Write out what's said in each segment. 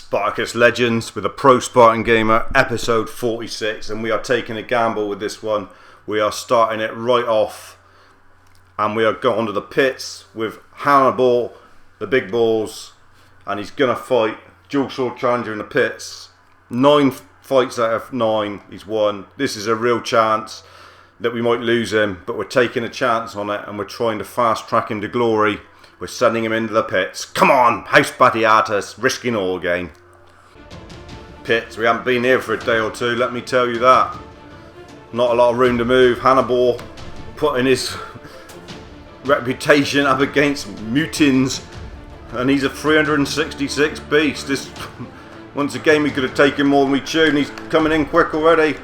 Spartacus Legends with a Pro Spartan Gamer, episode 46, and we are taking a gamble with this one. We are starting it right off, and we are going to the pits with Hannibal, the big balls, and he's gonna fight dual sword challenger in the pits. 9 fights out of 9, he's won. This is a real chance that we might lose him, but we're taking a chance on it, and we're trying to fast track him to glory. We're sending him into the pits. Come on, House Batiatus, risking all again. Pits, we haven't been here for a day or two, let me tell you that. Not a lot of room to move. Hannibal putting his reputation up against mutins, and he's a 366 beast. This, once again, we could have taken more than we chewed, and he's coming in quick already.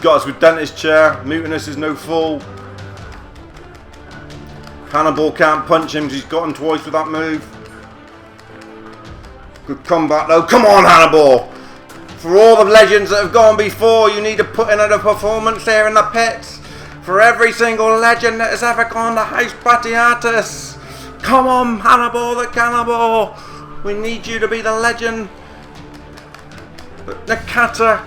Got us with dentist chair. Mutinous is no fool. Hannibal can't punch him because he's got him twice with that move. Good comeback though. Come on, Hannibal! For all the legends that have gone before, you need to put in a performance here in the pits. For every single legend that has ever gone to House Batiatus. Come on, Hannibal the Cannibal! We need you to be the legend. The cutter.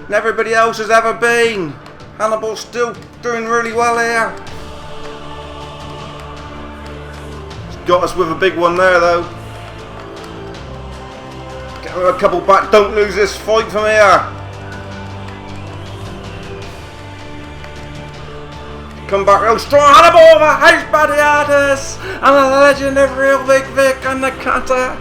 And everybody else has ever been. Hannibal's still doing really well here. He's got us with a big one there though. Get a couple back. Don't lose this fight from here. Come back real strong. Hannibal over House Batiatus. And a legend of Real Big Vic and the cutter.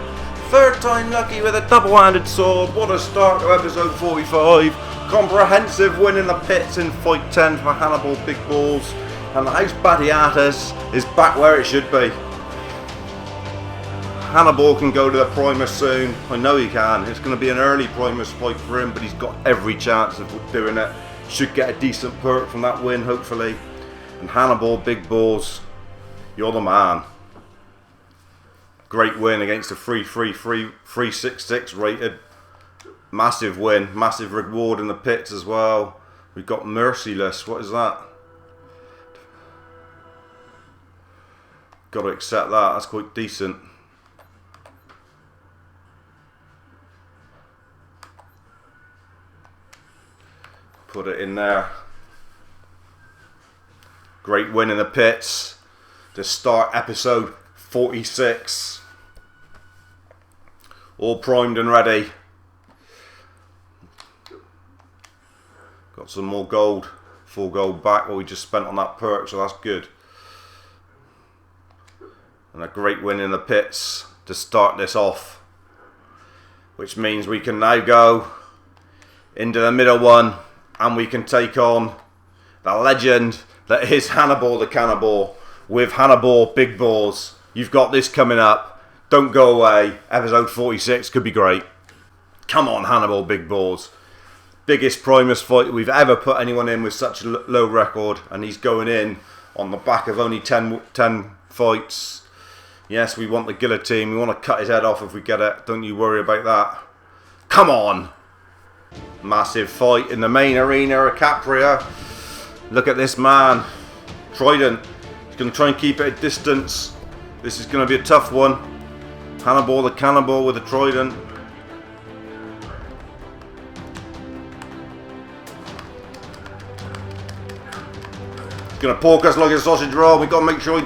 Third time lucky with a double-handed sword. What a start to episode 45. Comprehensive win in the pits in fight 10 for Hannibal Big Balls, and the House Batiatus is back where it should be. Hannibal can go to the Primus soon. I know he can. It's going to be an early Primus fight for him, but he's got every chance of doing it. Should get a decent perk from that win, hopefully. And Hannibal Big Balls, you're the man. Great win against a 366 rated. Massive win, massive reward in the pits as well. We've got Merciless, what is that? Got to accept that, that's quite decent. Put it in there. Great win in the pits to start episode 46. All primed and ready. Got some more gold, full gold back what we just spent on that perk, so that's good. And a great win in the pits to start this off, which means we can now go into the middle one and we can take on the legend that is Hannibal the Cannibal with Hannibal Big Balls. You've got this coming up. Don't go away. Episode 46 could be great. Come on, Hannibal Big Balls. Biggest Primus fight we've ever put anyone in with such a low record, and he's going in on the back of only 10 fights. Yes, we want the guillotine. We want to cut his head off if we get it. Don't you worry about that. Come on. Massive fight in the main arena of Capria. Look at this man. Trident. He's going to try and keep it at distance. This is going to be a tough one. Hannibal the Cannibal with a Trident. Gonna pork us like a sausage roll. We gotta make sure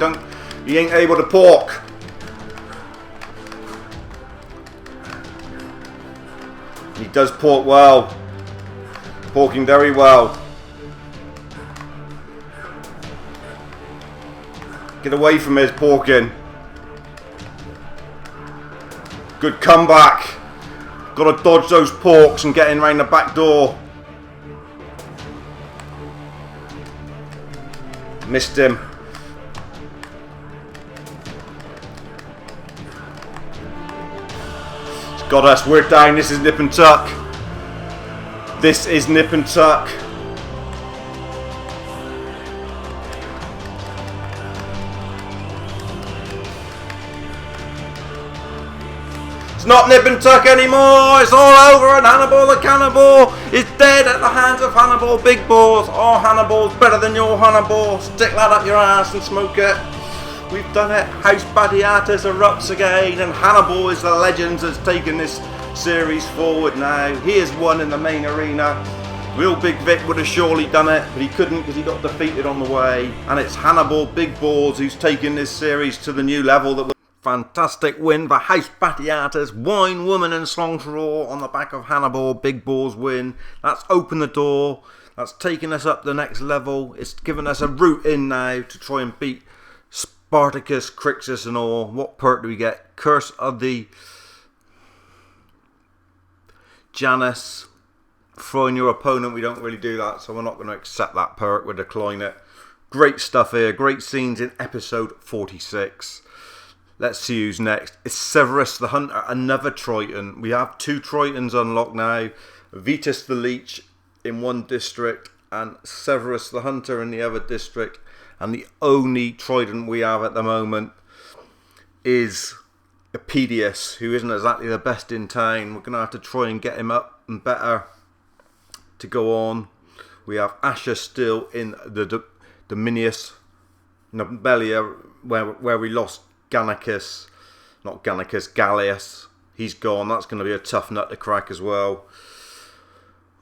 he ain't able to pork. He does pork well. Porking very well. Get away from his porking. Good comeback. Gotta dodge those porks and get in round the back door. Missed him. It's got us. We're down. This is nip and tuck. This is nip and tuck. not nip and tuck anymore. It's all over, and Hannibal the Cannibal is dead at the hands of Hannibal Big Balls. Oh, Hannibal's better than your Hannibal. Stick that up your ass and smoke it. We've done it. House Batiatus erupts again, and Hannibal is the Legends that's taken this series forward now. He has won in the main arena. Real Big Vic would have surely done it, but he couldn't because he got defeated on the way. And it's Hannibal Big Balls who's taken this series to the new level. That was a fantastic win for House Batiatus. Wine, woman and songs for all on the back of Hannibal Big Balls win. That's opened the door. That's taken us up the next level. It's given us a route in now to try and beat Spartacus, Crixus and all. What perk do we get? Curse of the Janus. Throwing your opponent, we don't really do that, so we're not going to accept that perk, we'll decline it. Great stuff here, great scenes in episode 46. Let's see who's next. It's Severus the Hunter, another Triton. We have 2 Tritons unlocked now. Vitalis the Leech in one district and Severus the Hunter in the other district. And the only Trident we have at the moment is a Piteous, who isn't exactly the best in town. We're going to have to try and get him up and better to go on. We have Asher still in the Dominius Nobelia, where we lost Gallicus. He's gone. That's going to be a tough nut to crack as well.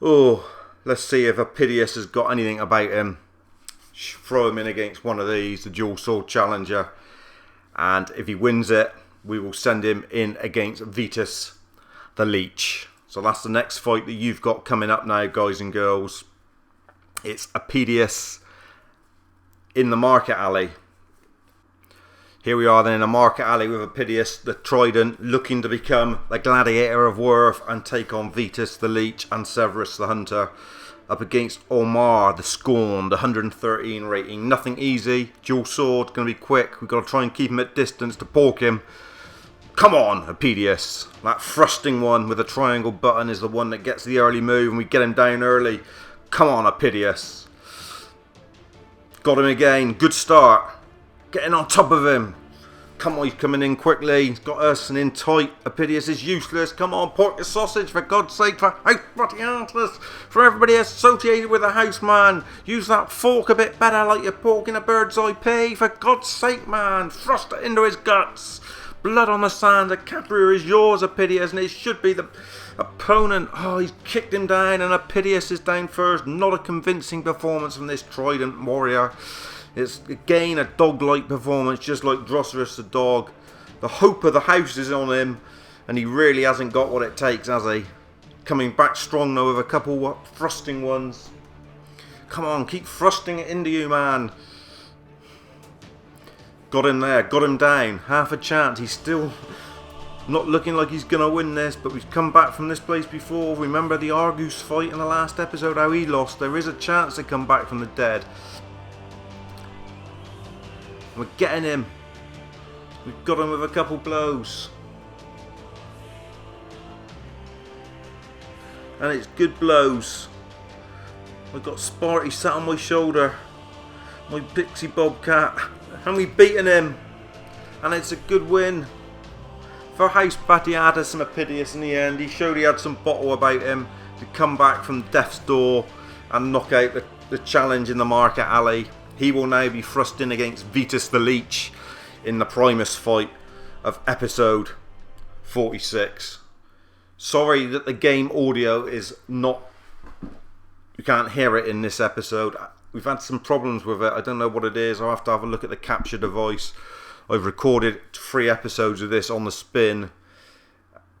Oh, let's see if Piteous has got anything about him. Throw him in against one of these, the dual sword challenger, and if he wins it, we will send him in against Vitalis the Leech. So that's the next fight that you've got coming up now, guys and girls. It's a Piteous in the market alley. Here we are then in a market alley with a Piteous, the Trident, looking to become the gladiator of Worth and take on Vitalis the Leech and Severus the Hunter. Up against Omar the Scorned, 113 rating. Nothing easy. Dual sword, going to be quick. We've got to try and keep him at distance to pork him. Come on, Piteous. That thrusting one with the triangle button is the one that gets the early move and we get him down early. Come on, Piteous. Got him again. Good start. Getting on top of him. Come on, he's coming in quickly. He's got us and in tight. Piteous is useless. Come on, pork your sausage for God's sake, for House Batiatus, for everybody associated with the house, man. Use that fork a bit better like you're porking a bird's eye pea, for God's sake, man. Thrust it into his guts. Blood on the sand. The Capria is yours, Piteous, and it should be the opponent. Oh, he's kicked him down, and Piteous is down first. Not a convincing performance from this Trident warrior. It's again a dog-like performance, just like Durtsucker the dog. The hope of the house is on him, and he really hasn't got what it takes, has he? Coming back strong though with a couple thrusting ones. Come on, keep thrusting it into you, man. Got him there, got him down. Half a chance. He's still not looking like he's going to win this, but we've come back from this place before. Remember the Argus fight in the last episode, how he lost. There is a chance to come back from the dead. We're getting him. We've got him with a couple blows. And it's good blows. I've got Sparty sat on my shoulder. My pixie bobcat. And we've beaten him. And it's a good win for House Batiatus and Piteous in the end. He showed he had some bottle about him to come back from death's door and knock out the challenge in the market alley. He will now be thrust in against Vitalis the Leech in the Primus fight of episode 46. Sorry that the game audio is not... You can't hear it in this episode. We've had some problems with it. I don't know what it is. I'll have to have a look at the capture device. I've recorded 3 episodes of this on the spin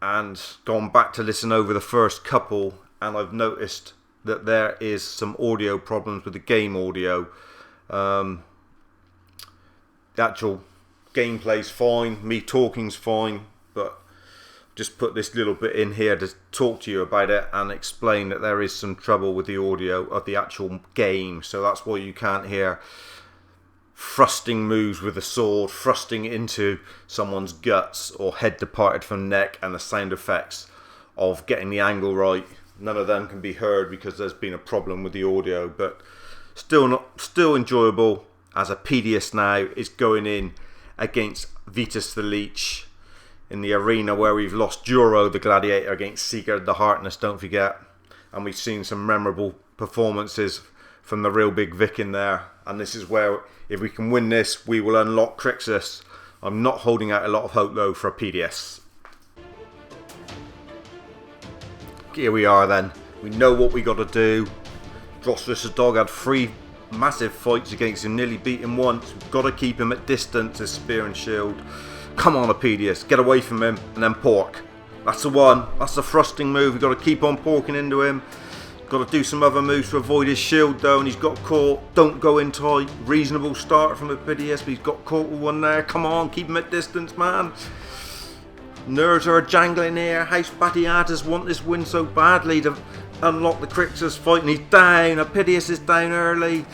and gone back to listen over the first couple, and I've noticed that there is some audio problems with the game audio. The actual gameplay's fine, me talking's fine, but just put this little bit in here to talk to you about it and explain that there is some trouble with the audio of the actual game, so that's why you can't hear thrusting moves with the sword, thrusting into someone's guts or head departed from neck, and the sound effects of getting the angle right. None of them can be heard because there's been a problem with the audio, but still enjoyable as Piteous now is going in against Vitalis the Leech in the arena where we've lost Duro the Gladiator against Seeker the Heartless, don't forget. And we've seen some memorable performances from the real big Vic in there. And this is where, if we can win this, we will unlock Crixus. I'm not holding out a lot of hope though for Piteous. Here we are then. We know what we got to do. Drossrus the dog had 3 massive fights against him, nearly beat him once. We've got to keep him at distance as spear and shield. Come on, Piteous, get away from him and then pork. That's the one. That's the thrusting move. We've got to keep on porking into him. Got to do some other moves to avoid his shield though, and he's got caught. Don't go in tight. Reasonable start from Piteous, but he's got caught with one there. Come on, keep him at distance, man. Nerves are jangling here. House Batiatus want this win so badly to unlock the Crixus fight, and he's down. Piteous is down early.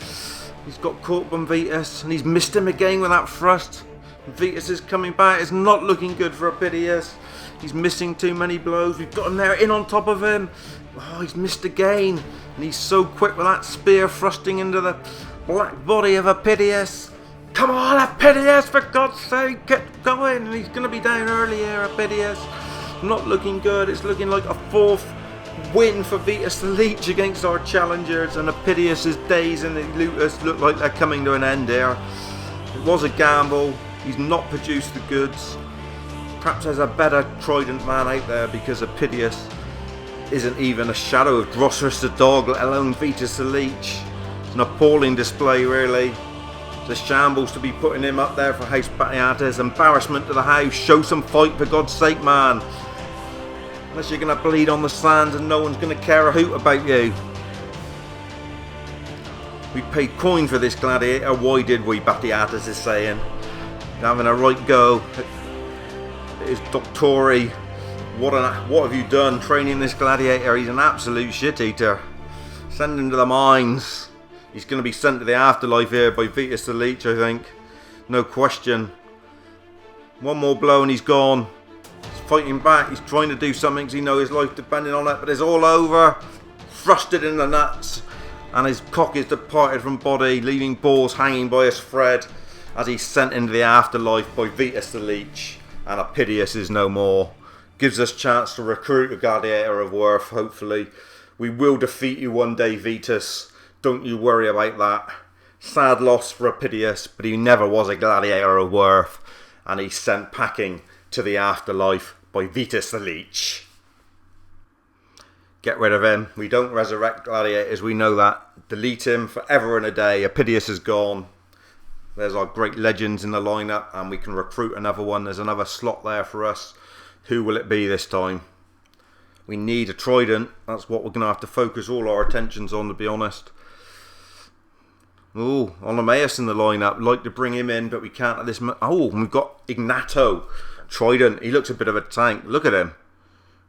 He's got caught by Vitus, and he's missed him again with that thrust. Vitus is coming back. It's not looking good for Piteous. He's missing too many blows. We've got him there in on top of him. Oh, he's missed again. And he's so quick with that spear thrusting into the black body of Piteous. Come on, Piteous, for God's sake, get going. And he's going to be down early here, Piteous. Not looking good. It's looking like a 4th win for Vitalis the Leech against our challengers. And Piteous' days in the Lotus look like they're coming to an end here. It was a gamble. He's not produced the goods. Perhaps there's a better Trident man out there, because Piteous isn't even a shadow of Drossrus the dog, let alone Vitalis the Leech. It's an appalling display, really. It's a shambles to be putting him up there for House Batiatus. Embarrassment to the house. Show some fight, for God's sake, man. Unless you're going to bleed on the sand and no one's going to care a hoot about you. We paid coin for this gladiator. Why did we? Batiatus is saying. Having a right go. It is Doctori. What have you done training this gladiator? He's an absolute shit eater. Send him to the mines. He's going to be sent to the afterlife here by Vitalis the Leech, I think. No question. One more blow and he's gone. He's fighting back. He's trying to do something because he knows his life depending on it, but it's all over. Thrusted in the nuts. And his cock is departed from body, leaving balls hanging by his thread as he's sent into the afterlife by Vitalis the Leech. And Piteous is no more. Gives us chance to recruit a gladiator of worth, hopefully. We will defeat you one day, Vitus. Don't you worry about that. Sad loss for Piteous, but he never was a gladiator of worth. And he's sent packing to the afterlife by Vitalis the Leech. Get rid of him. We don't resurrect gladiators, we know that. Delete him forever and a day. Piteous is gone. There's our great legends in the lineup, and we can recruit another one. There's another slot there for us. Who will it be this time? We need a Trident. That's what we're going to have to focus all our attentions on, to be honest. Oh, Olympus in the lineup. Like to bring him in, but we can't at this moment. Oh, we've got Natto. Trident. He looks a bit of a tank. Look at him.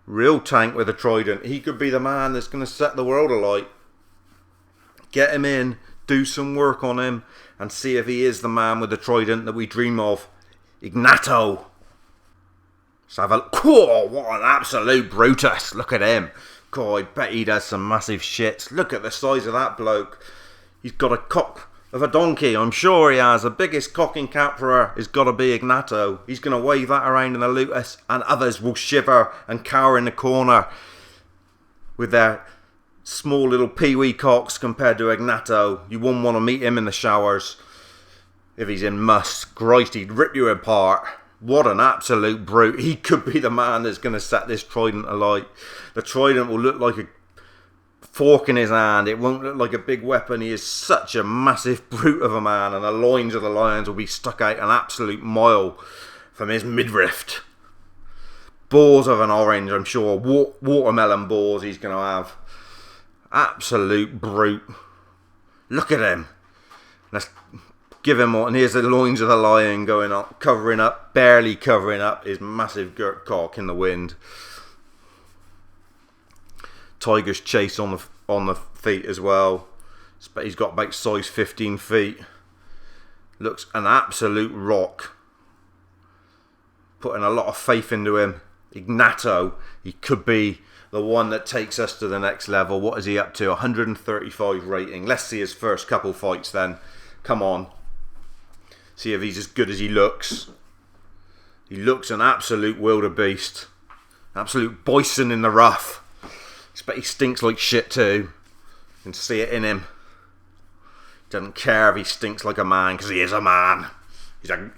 Real tank with a Trident. He could be the man that's going to set the world alight. Get him in. Do some work on him. And see if he is the man with the Trident that we dream of. Natto. Let's have a... Oh, what an absolute Brutus. Look at him. God, I bet he does some massive shits. Look at the size of that bloke. He's got a cock of a donkey. I'm sure he has. The biggest cock in Capra has got to be Natto. He's going to wave that around in the Lotus, and others will shiver and cower in the corner with their small little peewee cocks compared to Natto. You wouldn't want to meet him in the showers if he's in must. Christ, he'd rip you apart. What an absolute brute. He could be the man that's going to set this Trident alight. The Trident will look like a fork in his hand. It won't look like a big weapon. He is such a massive brute of a man, and the loins of the lions will be stuck out an absolute mile from his midriff. Balls of an orange, I'm sure. Watermelon balls he's going to have. Absolute brute. Look at him. Let's give him one. And here's the loins of the lion going up, covering up, barely covering up his massive girt cock in the wind. Tiger's chase on the feet as well. But he's got about size 15 feet. Looks an absolute rock. Putting a lot of faith into him. Natto, he could be the one that takes us to the next level. What is he up to? 135 rating. Let's see his first couple fights then. Come on. See if he's as good as he looks. He looks an absolute wildebeest. Absolute bison in the rough. But he stinks like shit too. You can see it in him. Doesn't care if he stinks like a man, because he is a man.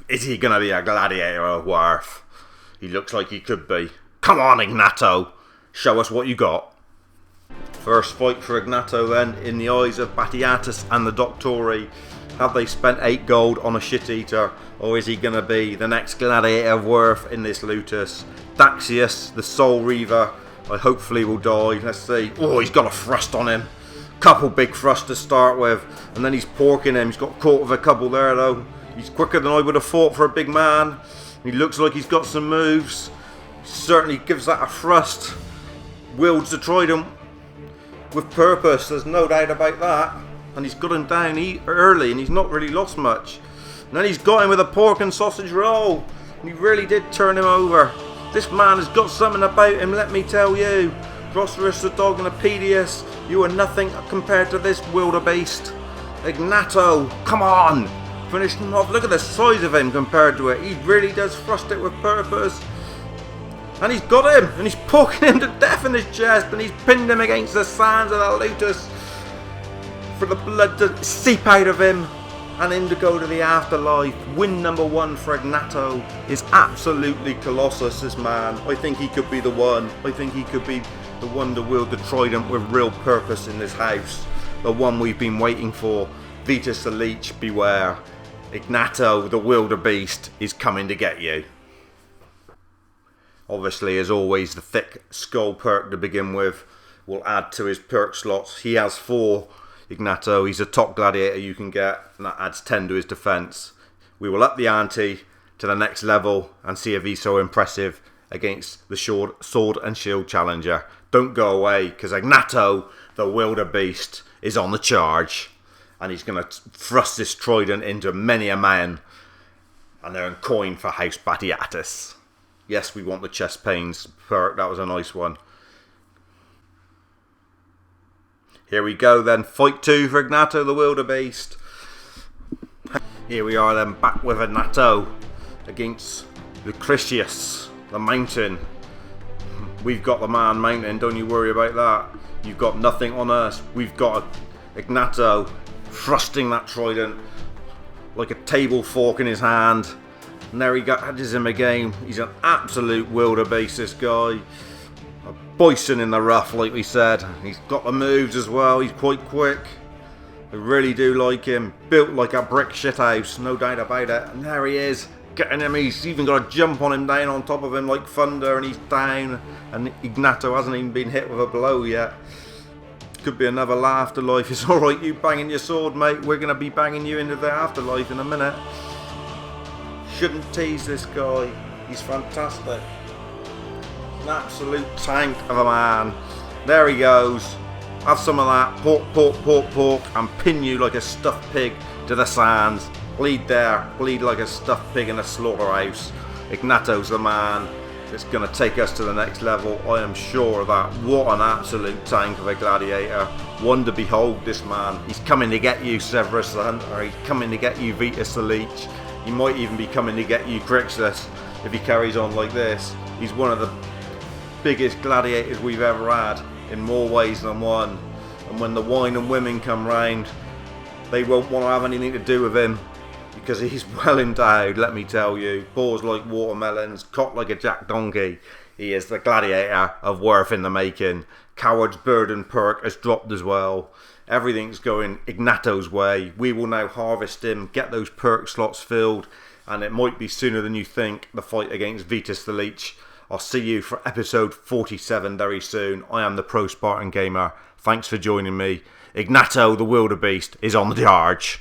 Is he going to be a gladiator of worth? He looks like he could be. Come on, Natto. Show us what you got. First fight for Natto then, in the eyes of Batiatus and the Doctori. Have they spent 8 gold on a shit eater, or is he going to be the next gladiator of worth in this Lutus? Daxius, the Soul Reaver, I hopefully will die. Let's see. Oh, he's got a thrust on him. Couple big thrusts to start with, and then he's porking him. He's got caught with a couple there though. He's quicker than I would have thought for a big man. He looks like he's got some moves. Certainly gives that a thrust. Wields the Trident with purpose, there's no doubt about that. And he's got him down early, and he's not really lost much. And then he's got him with a pork and sausage roll. And he really did turn him over. This man has got something about him, let me tell you. Prosperous the dog and a Piteous, you are nothing compared to this wildebeest. Natto, come on! Finish him off. Look at the size of him compared to it. He really does thrust it with purpose. And he's got him, and he's poking him to death in his chest, and he's pinned him against the sands of the Lutus for the blood to seep out of him and him to go to the afterlife. Win number 1 for Natto is absolutely colossus, this man. I think he could be the one. I think he could be the one to wield the Trident with real purpose in this house. The one we've been waiting for. Vitalis the Leech, beware. Natto, the wildebeest, is coming to get you. Obviously, as always, the thick skull perk to begin with will add to his perk slots. He has 4. Natto, he's a top gladiator you can get, and that adds 10 to his defense. We will up the ante to the next level and see if he's so impressive against the sword and shield challenger. Don't go away, because Natto, the wildebeest, is on the charge. And he's going to thrust this Trident into many a man and earn coin for House Batiatus. Yes, we want the chest pains perk. That was a nice one. Here we go then. Fight 2 for Natto, the wildebeest. Here we are then, back with Natto against Lucretius, the mountain. We've got the man mountain, don't you worry about that. You've got nothing on us. We've got Natto thrusting that Trident like a table fork in his hand. And there he catches him again. He's an absolute wildebeest, this guy. A bison in the rough, like we said. He's got the moves as well. He's quite quick. I really do like him. Built like a brick shithouse, no doubt about it. And there he is, getting him. He's even got a jump on him, down on top of him like thunder, and he's down. And Natto hasn't even been hit with a blow yet. Could be another afterlife. It's alright, you banging your sword, mate. We're going to be banging you into the afterlife in a minute. Shouldn't tease this guy. He's fantastic. An absolute tank of a man. There he goes. Have some of that. Pork, pork, pork, pork. And pin you like a stuffed pig to the sands. Bleed there. Bleed like a stuffed pig in a slaughterhouse. Natto's the man that's going to take us to the next level. I am sure of that. What an absolute tank of a gladiator. One to behold, this man. He's coming to get you, Severus the Hunter. He's coming to get you, Vitalis the Leech. He might even be coming to get you, Crixus, if he carries on like this. He's one of the biggest gladiators we've ever had, in more ways than one. And when the wine and women come round, they won't want to have anything to do with him, because he's well endowed, let me tell you. Paws like watermelons, cocked like a jack donkey. He is the gladiator of worth in the making. Coward's burden perk has dropped as well. Everything's going Natto's way. We will now harvest him, get those perk slots filled, and it might be sooner than you think, the fight against Vitalis the Leech. I'll see you for episode 47 very soon. I am the Pro Spartan Gamer. Thanks for joining me. Natto, the wildebeest, is on the charge.